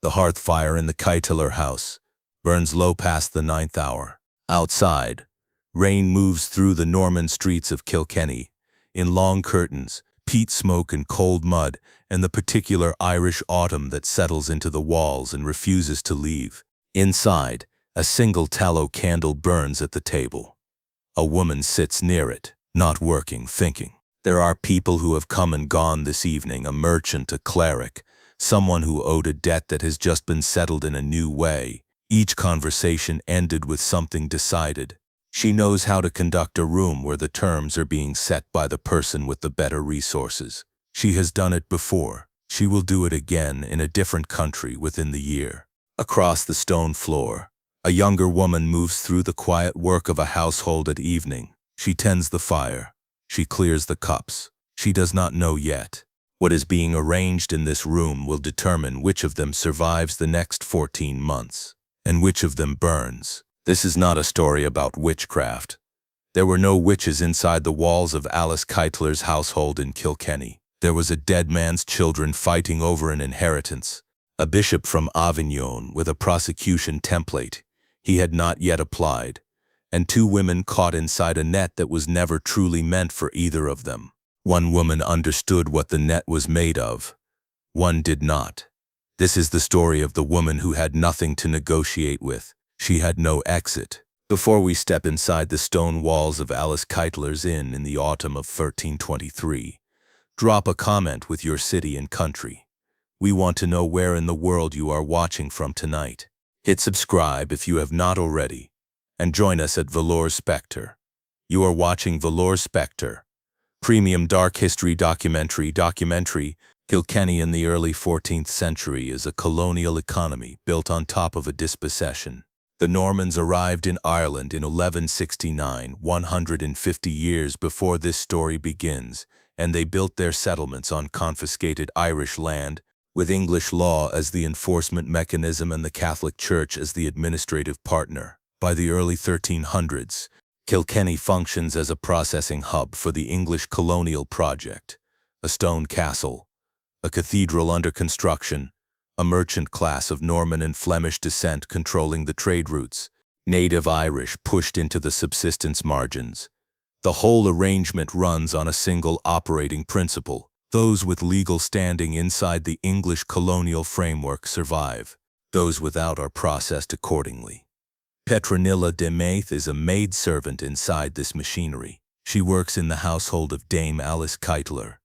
The hearth fire in the Kyteler house burns low past the 9th hour. Outside, rain moves through the Norman streets of Kilkenny, in long curtains, peat smoke and cold mud, and the particular Irish autumn that settles into the walls and refuses to leave. Inside, a single tallow candle burns at the table. A woman sits near it, not working, thinking. There are people who have come and gone this evening, a merchant, a cleric, someone who owed a debt that has just been settled in a new way. Each conversation ended with something decided. She knows how to conduct a room where the terms are being set by the person with the better resources. She has done it before. She will do it again in a different country within the year. Across the stone floor, a younger woman moves through the quiet work of a household at evening. She tends the fire. She clears the cups. She does not know yet. What is being arranged in this room will determine which of them survives the next 14 months, and which of them burns. This is not a story about witchcraft. There were no witches inside the walls of Alice Kyteler's household in Kilkenny. There was a dead man's children fighting over an inheritance, a bishop from Avignon with a prosecution template he had not yet applied, and two women caught inside a net that was never truly meant for either of them. One woman understood what the net was made of. One did not. This is the story of the woman who had nothing to negotiate with. She had no exit. Before we step inside the stone walls of Alice Kyteler's inn in the autumn of 1323, drop a comment with your city and country. We want to know where in the world you are watching from tonight. Hit subscribe if you have not already, and join us at Velours Spectre. You are watching Velours Spectre, premium dark history documentary. Kilkenny in the early 14th century is a colonial economy built on top of a dispossession. The Normans arrived in Ireland in 1169, 150 years before this story begins, and they built their settlements on confiscated Irish land, with English law as the enforcement mechanism and the Catholic Church as the administrative partner. By the early 1300s, Kilkenny functions as a processing hub for the English colonial project, a stone castle, a cathedral under construction, a merchant class of Norman and Flemish descent controlling the trade routes, native Irish pushed into the subsistence margins. The whole arrangement runs on a single operating principle. Those with legal standing inside the English colonial framework survive. Those without are processed accordingly. Petronilla de Meath is a maidservant inside this machinery. She works in the household of Dame Alice Kyteler,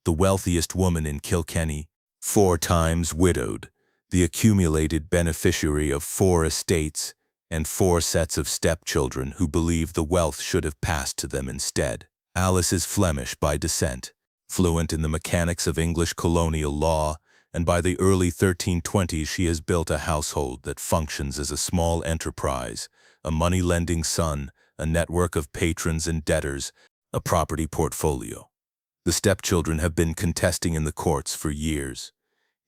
the wealthiest woman in Kilkenny, 4 times widowed, the accumulated beneficiary of 4 estates and 4 sets of stepchildren who believe the wealth should have passed to them instead. Alice is Flemish by descent, fluent in the mechanics of English colonial law, and by the early 1320s she has built a household that functions as a small enterprise, a money-lending son, a network of patrons and debtors, a property portfolio. The stepchildren have been contesting in the courts for years.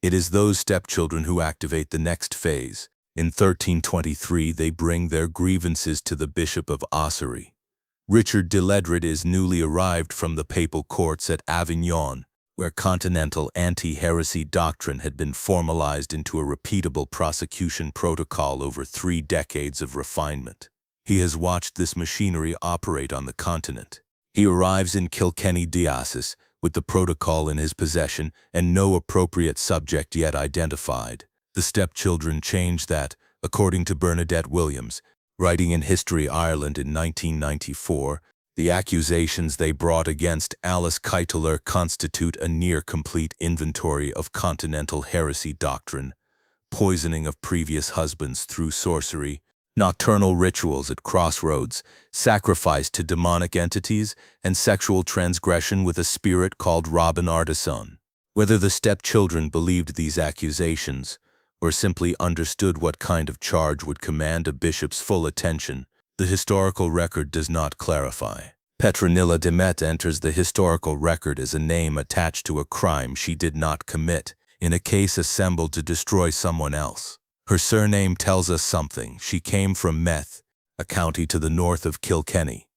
It is those stepchildren who activate the next phase. In 1323 they bring their grievances to the Bishop of Ossory. Richard de Ledrede is newly arrived from the papal courts at Avignon, where continental anti-heresy doctrine had been formalized into a repeatable prosecution protocol over 3 decades of refinement. He has watched this machinery operate on the continent. He arrives in Kilkenny diocese with the protocol in his possession and no appropriate subject yet identified. The stepchildren change that, according to Bernadette Williams, writing in History Ireland in 1994, the accusations they brought against Alice Kyteler constitute a near-complete inventory of continental heresy doctrine, poisoning of previous husbands through sorcery, nocturnal rituals at crossroads, sacrifice to demonic entities, and sexual transgression with a spirit called Robin Artisan. Whether the stepchildren believed these accusations, or simply understood what kind of charge would command a bishop's full attention, the historical record does not clarify. Petronilla de Meath enters the historical record as a name attached to a crime she did not commit, in a case assembled to destroy someone else. Her surname tells us something. She came from Meath, a county to the north of Kilkenny,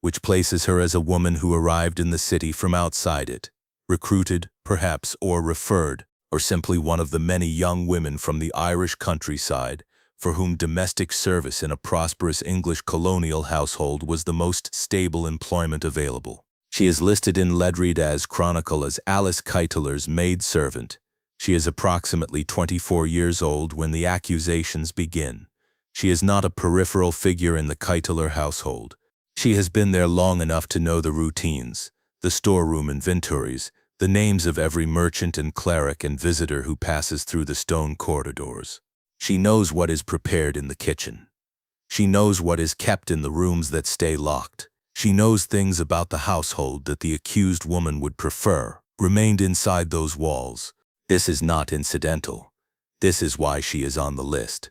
which places her as a woman who arrived in the city from outside it, recruited, perhaps, or referred, or simply one of the many young women from the Irish countryside for whom domestic service in a prosperous English colonial household was the most stable employment available. She is listed in Ledrede as chronicle as Alice Kyteler's maidservant. She is approximately 24 years old when the accusations begin. She is not a peripheral figure in the Kyteler household. She has been there long enough to know the routines, the storeroom inventories, the names of every merchant and cleric and visitor who passes through the stone corridors. She knows what is prepared in the kitchen. She knows what is kept in the rooms that stay locked. She knows things about the household that the accused woman would prefer remained inside those walls. This is not incidental. This is why she is on the list.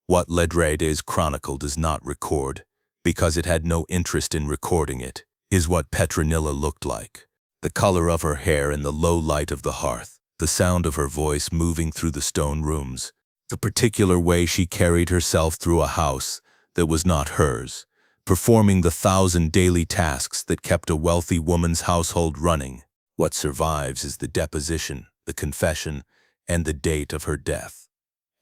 What Ledrede's chronicle does not record, because it had no interest in recording it, is what Petronilla looked like. The color of her hair in the low light of the hearth, the sound of her voice moving through the stone rooms, the particular way she carried herself through a house that was not hers, performing the 1,000 daily tasks that kept a wealthy woman's household running. What survives is the deposition, the confession, and the date of her death.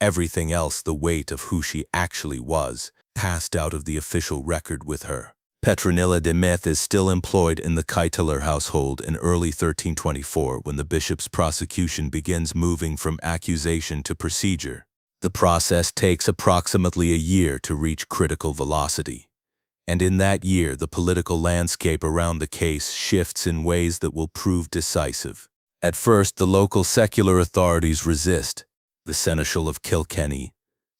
Everything else, the weight of who she actually was, passed out of the official record with her. Petronilla de Meath is still employed in the Kyteler household in early 1324 when the bishop's prosecution begins moving from accusation to procedure. The process takes approximately a year to reach critical velocity. And in that year, the political landscape around the case shifts in ways that will prove decisive. At first, the local secular authorities resist. The Seneschal of Kilkenny,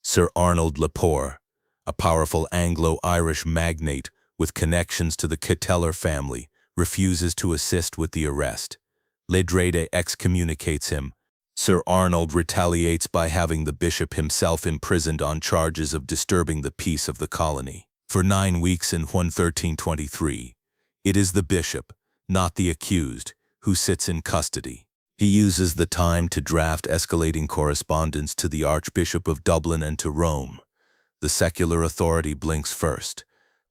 Sir Arnold Lepore, a powerful Anglo-Irish magnate with connections to the Kyteler family, refuses to assist with the arrest. Ledrede excommunicates him. Sir Arnold retaliates by having the bishop himself imprisoned on charges of disturbing the peace of the colony. For 9 weeks in 1323, it is the bishop, not the accused, who sits in custody. He uses the time to draft escalating correspondence to the Archbishop of Dublin and to Rome. The secular authority blinks first.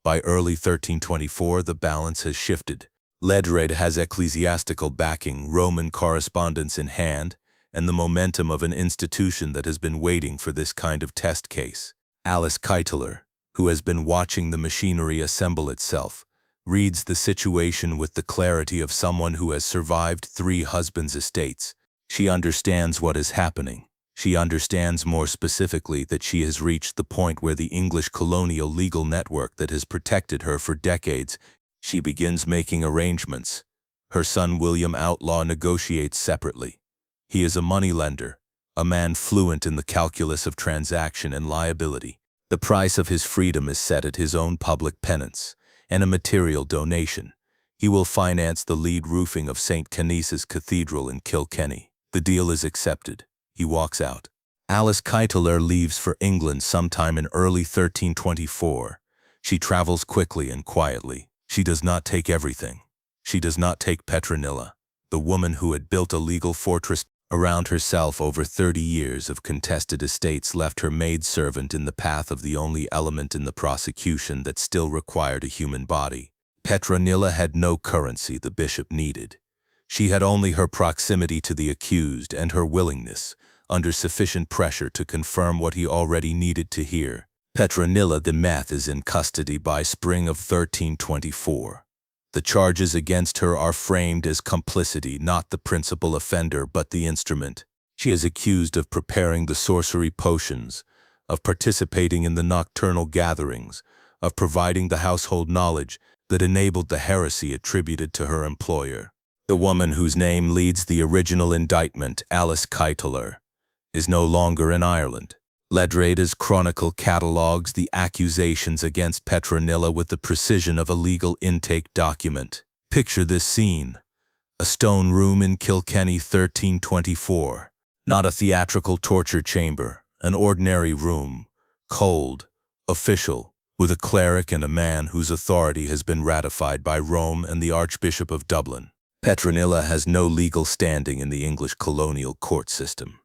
By early 1324, the balance has shifted. Ledrede has ecclesiastical backing, Roman correspondence in hand, and the momentum of an institution that has been waiting for this kind of test case. Alice Kyteler, who has been watching the machinery assemble itself, reads the situation with the clarity of someone who has survived 3 husbands' estates. She understands what is happening. She understands more specifically that she has reached the point where the English colonial legal network that has protected her for decades. She begins making arrangements. Her son William Outlaw negotiates separately. He is a moneylender, a man fluent in the calculus of transaction and liability. The price of his freedom is set at his own public penance and a material donation. He will finance the lead roofing of St. Canice's Cathedral in Kilkenny. The deal is accepted. He walks out. Alice Kyteler leaves for England sometime in early 1324. She travels quickly and quietly. She does not take everything. She does not take Petronilla, the woman who had built a legal fortress around herself over 30 years of contested estates, left her maidservant in the path of the only element in the prosecution that still required a human body. Petronilla had no currency the bishop needed. She had only her proximity to the accused and her willingness, under sufficient pressure, to confirm what he already needed to hear. Petronilla de Meath is in custody by spring of 1324. The charges against her are framed as complicity, not the principal offender but the instrument. She is accused of preparing the sorcery potions, of participating in the nocturnal gatherings, of providing the household knowledge that enabled the heresy attributed to her employer. The woman whose name leads the original indictment, Alice Kyteler, is no longer in Ireland. Ledrede's chronicle catalogues the accusations against Petronilla with the precision of a legal intake document. Picture this scene: a stone room in Kilkenny 1324. Not a theatrical torture chamber, an ordinary room, cold, official, with a cleric and a man whose authority has been ratified by Rome and the Archbishop of Dublin. Petronilla has no legal standing in the English colonial court system.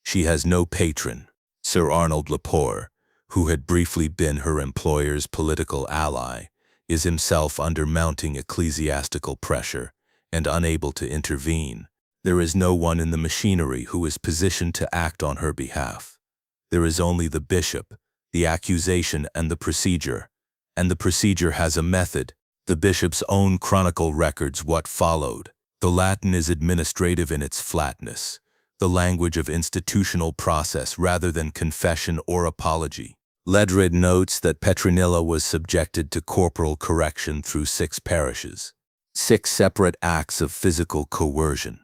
She has no patron. Sir Arnold Lepore, who had briefly been her employer's political ally, is himself under mounting ecclesiastical pressure and unable to intervene. There is no one in the machinery who is positioned to act on her behalf. There is only the bishop, the accusation, and the procedure. And the procedure has a method. The bishop's own chronicle records what followed. The Latin is administrative in its flatness, the language of institutional process rather than confession or apology. Ledrede notes that Petronilla was subjected to corporal correction through 6 parishes. 6 separate acts of physical coercion,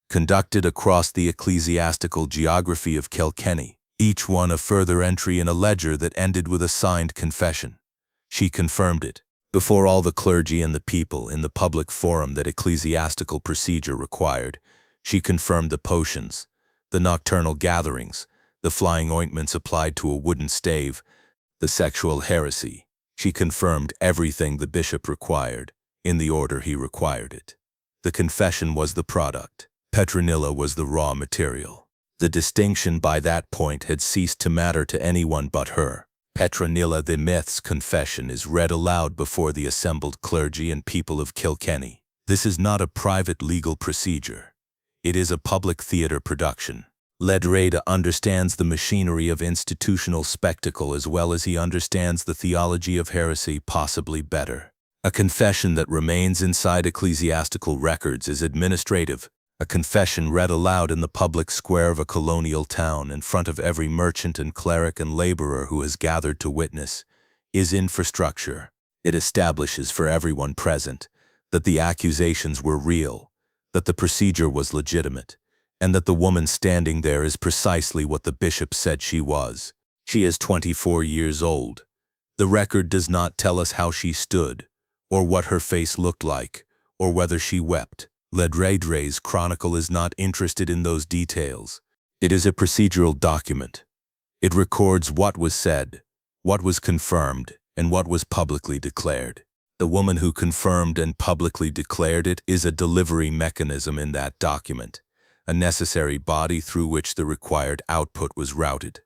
conducted across the ecclesiastical geography of Kilkenny, each one a further entry in a ledger that ended with a signed confession. She confirmed it, before all the clergy and the people, in the public forum that ecclesiastical procedure required. She confirmed the potions, the nocturnal gatherings, the flying ointments applied to a wooden stave, the sexual heresy. She confirmed everything the bishop required, in the order he required it. The confession was the product. Petronilla was the raw material. The distinction by that point had ceased to matter to anyone but her. Petronilla de Meath's confession is read aloud before the assembled clergy and people of Kilkenny. This is not a private legal procedure. It is a public theater production. Ledrede understands the machinery of institutional spectacle as well as he understands the theology of heresy, possibly better. A confession that remains inside ecclesiastical records is administrative. A confession read aloud in the public square of a colonial town in front of every merchant and cleric and laborer who has gathered to witness is infrastructure. It establishes for everyone present that the accusations were real, that the procedure was legitimate, and that the woman standing there is precisely what the bishop said she was. She is 24 years old. The record does not tell us how she stood, or what her face looked like, or whether she wept. Ledrede's chronicle is not interested in those details. It is a procedural document. It records what was said, what was confirmed, and what was publicly declared. The woman who confirmed and publicly declared it is a delivery mechanism in that document, a necessary body through which the required output was routed.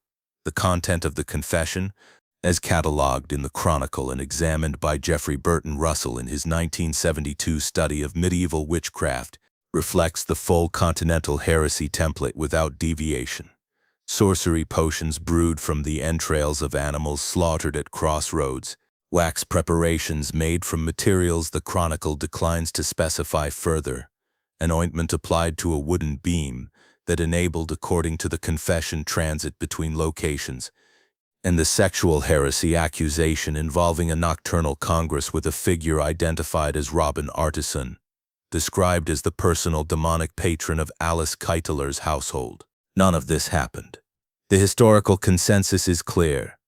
The content of the confession, as catalogued in the Chronicle and examined by Geoffrey Burton Russell in his 1972 study of medieval witchcraft, reflects the full continental heresy template without deviation. Sorcery potions brewed from the entrails of animals slaughtered at crossroads, wax preparations made from materials the Chronicle declines to specify further, an ointment applied to a wooden beam that enabled, according to the confession, transit between locations, and the sexual heresy accusation involving a nocturnal congress with a figure identified as Robin Artisan, described as the personal demonic patron of Alice Kyteler's household. None of this happened. The historical consensus is clear.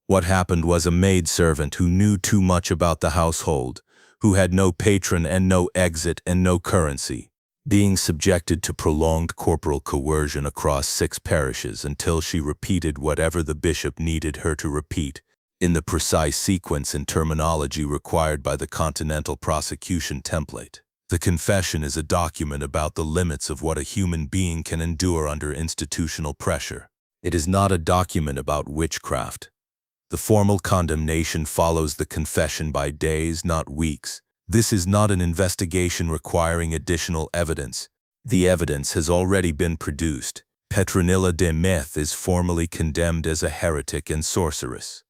What happened was a maidservant who knew too much about the household, who had no patron and no exit and no currency, being subjected to prolonged corporal coercion across 6 parishes until she repeated whatever the bishop needed her to repeat, in the precise sequence and terminology required by the continental prosecution template. The confession is a document about the limits of what a human being can endure under institutional pressure. It is not a document about witchcraft. The formal condemnation follows the confession by days, not weeks. This is not an investigation requiring additional evidence. The evidence has already been produced. Petronilla de Meath is formally condemned as a heretic and sorceress.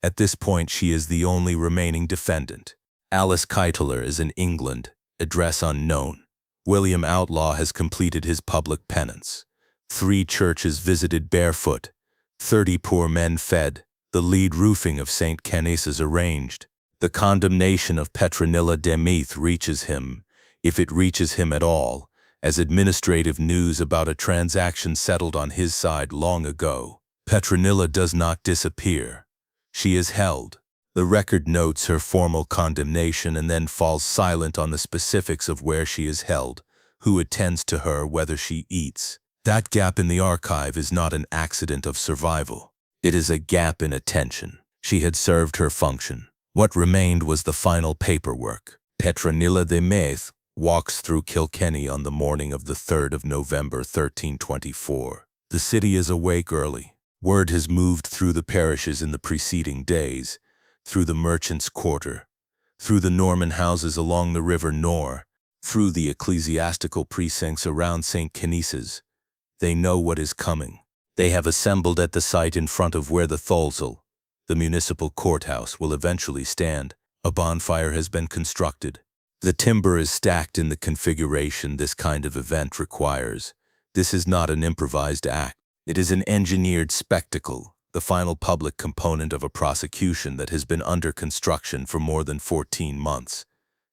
At this point, she is the only remaining defendant. Alice Kyteler is in England, address unknown. William Outlaw has completed his public penance. 3 churches visited barefoot. 30 poor men fed. The lead roofing of St. Canice is arranged. The condemnation of Petronilla de Meath reaches him, if it reaches him at all, as administrative news about a transaction settled on his side long ago. Petronilla does not disappear. She is held. The record notes her formal condemnation and then falls silent on the specifics of where she is held, who attends to her, whether she eats. That gap in the archive is not an accident of survival. It is a gap in attention. She had served her function. What remained was the final paperwork. Petronilla de Meath walks through Kilkenny on the morning of the 3rd of November 1324. The city is awake early. Word has moved through the parishes in the preceding days, through the merchants' quarter, through the Norman houses along the River Nore, through the ecclesiastical precincts around St. Canice's. They know what is coming. They have assembled at the site in front of where the Tholsel, the municipal courthouse, will eventually stand. A bonfire has been constructed. The timber is stacked in the configuration this kind of event requires. This is not an improvised act. It is an engineered spectacle, the final public component of a prosecution that has been under construction for more than 14 months.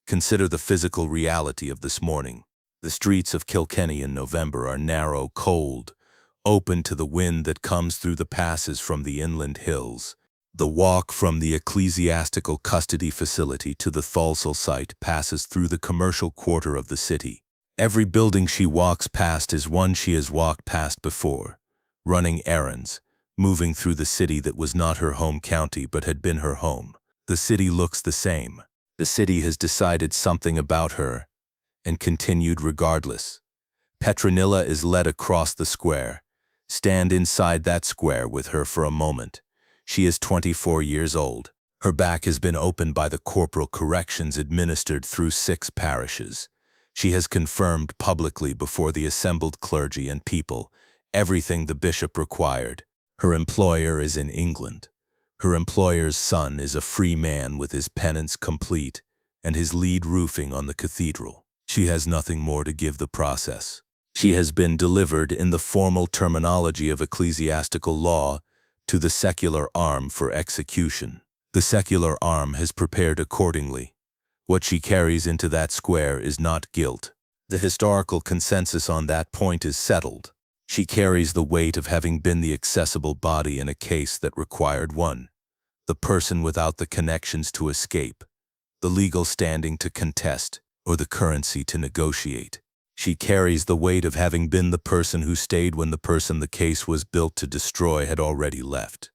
Consider the physical reality of this morning. The streets of Kilkenny in November are narrow, cold, open to the wind that comes through the passes from the inland hills. The walk from the ecclesiastical custody facility to the Tholsel site passes through the commercial quarter of the city. Every building she walks past is one she has walked past before, running errands, moving through the city that was not her home county but had been her home. The city looks the same. The city has decided something about her and continued regardless. Petronilla is led across the square. Stand inside that square with her for a moment. She is 24 years old. Her back has been opened by the corporal corrections administered through 6 parishes. She has confirmed publicly before the assembled clergy and people everything the bishop required. Her employer is in England. Her employer's son is a free man with his penance complete and his lead roofing on the cathedral. She has nothing more to give the process. She has been delivered in the formal terminology of ecclesiastical law to the secular arm for execution. The secular arm has prepared accordingly. What she carries into that square is not guilt. The historical consensus on that point is settled. She carries the weight of having been the accessible body in a case that required one, the person without the connections to escape, the legal standing to contest, or the currency to negotiate. She carries the weight of having been the person who stayed when the person the case was built to destroy had already left.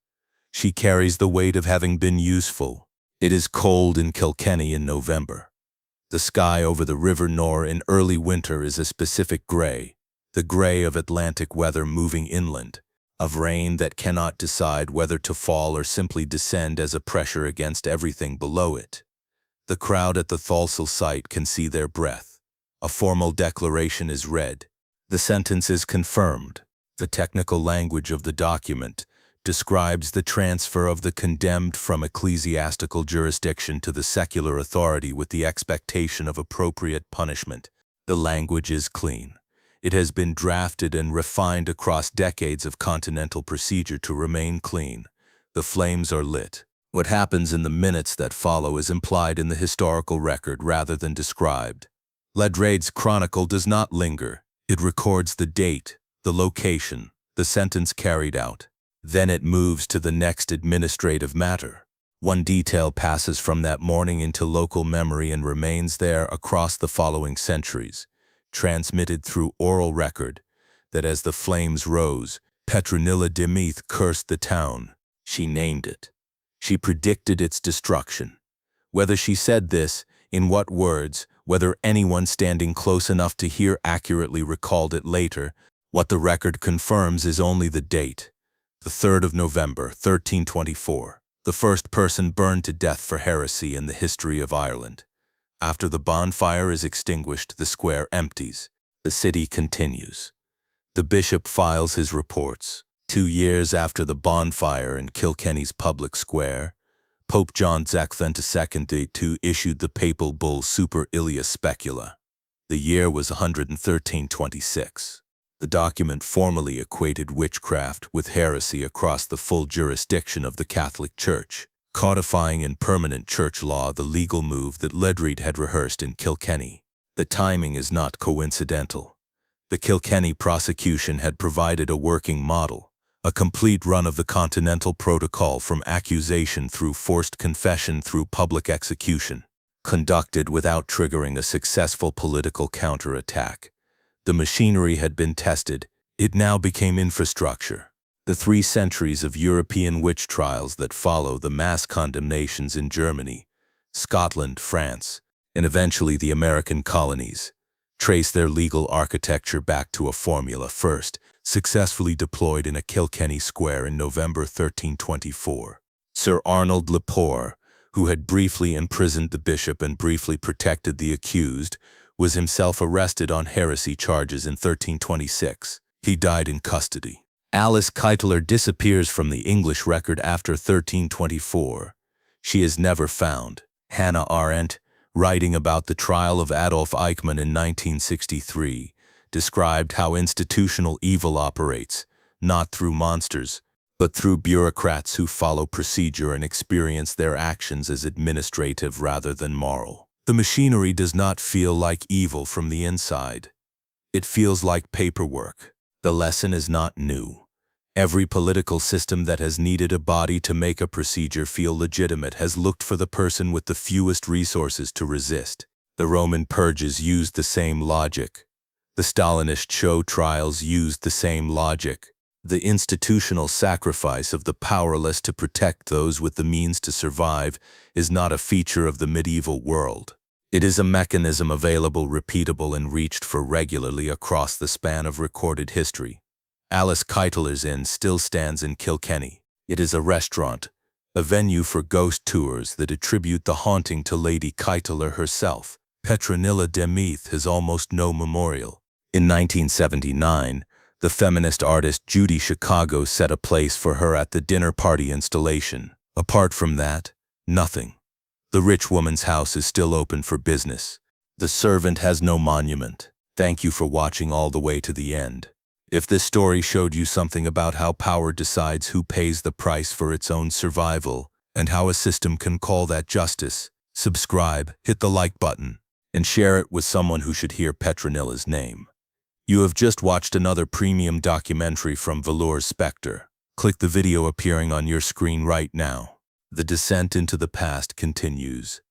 She carries the weight of having been useful. It is cold in Kilkenny in November. The sky over the River Nore in early winter is a specific gray, the gray of Atlantic weather moving inland, of rain that cannot decide whether to fall or simply descend as a pressure against everything below it. The crowd at the Tholsel site can see their breath. A formal declaration is read. The sentence is confirmed. The technical language of the document describes the transfer of the condemned from ecclesiastical jurisdiction to the secular authority with the expectation of appropriate punishment. The language is clean. It has been drafted and refined across decades of continental procedure to remain clean. The flames are lit. What happens in the minutes that follow is implied in the historical record rather than described. Ledrede's chronicle does not linger. It records the date, the location, the sentence carried out. Then it moves to the next administrative matter. One detail passes from that morning into local memory and remains there across the following centuries, transmitted through oral record, that as the flames rose, Petronilla de Meath cursed the town. She named it. She predicted its destruction. Whether she said this, in what words, whether anyone standing close enough to hear accurately recalled it later, what the record confirms is only the date. The 3rd of November, 1324, the first person burned to death for heresy in the history of Ireland. After the bonfire is extinguished, the square empties. The city continues. The bishop files his reports. 2 years after the bonfire in Kilkenny's public square, Pope John XXII issued the papal bull Super Ilia Specula. The year was 11326. The document formally equated witchcraft with heresy across the full jurisdiction of the Catholic Church, codifying in permanent church law the legal move that Ledrede had rehearsed in Kilkenny. The timing is not coincidental. The Kilkenny prosecution had provided a working model, a complete run of the continental protocol from accusation through forced confession through public execution, conducted without triggering a successful political counterattack. The machinery had been tested. It now became infrastructure. The 3 centuries of European witch trials that follow the mass condemnations in Germany, Scotland, France, and eventually the American colonies, trace their legal architecture back to a formula first successfully deployed in a Kilkenny square in November 1324. Sir Arnold Lepore, who had briefly imprisoned the bishop and briefly protected the accused, was himself arrested on heresy charges in 1326. He died in custody. Alice Kyteler disappears from the English record after 1324. She is never found. Hannah Arendt, writing about the trial of Adolf Eichmann in 1963, described how institutional evil operates, not through monsters, but through bureaucrats who follow procedure and experience their actions as administrative rather than moral. The machinery does not feel like evil from the inside. It feels like paperwork. The lesson is not new. Every political system that has needed a body to make a procedure feel legitimate has looked for the person with the fewest resources to resist. The Roman purges used the same logic. The Stalinist show trials used the same logic. The institutional sacrifice of the powerless to protect those with the means to survive is not a feature of the medieval world. It is a mechanism available, repeatable, and reached for regularly across the span of recorded history. Alice Kyteler's Inn still stands in Kilkenny. It is a restaurant, a venue for ghost tours that attribute the haunting to Lady Kyteler herself. Petronilla de Meath has almost no memorial. In 1979, the feminist artist Judy Chicago set a place for her at the dinner party installation. Apart from that, nothing. The rich woman's house is still open for business. The servant has no monument. Thank you for watching all the way to the end. If this story showed you something about how power decides who pays the price for its own survival and how a system can call that justice, subscribe, hit the like button, and share it with someone who should hear Petronilla's name. You have just watched another premium documentary from Velours Spectre. Click the video appearing on your screen right now. The descent into the past continues.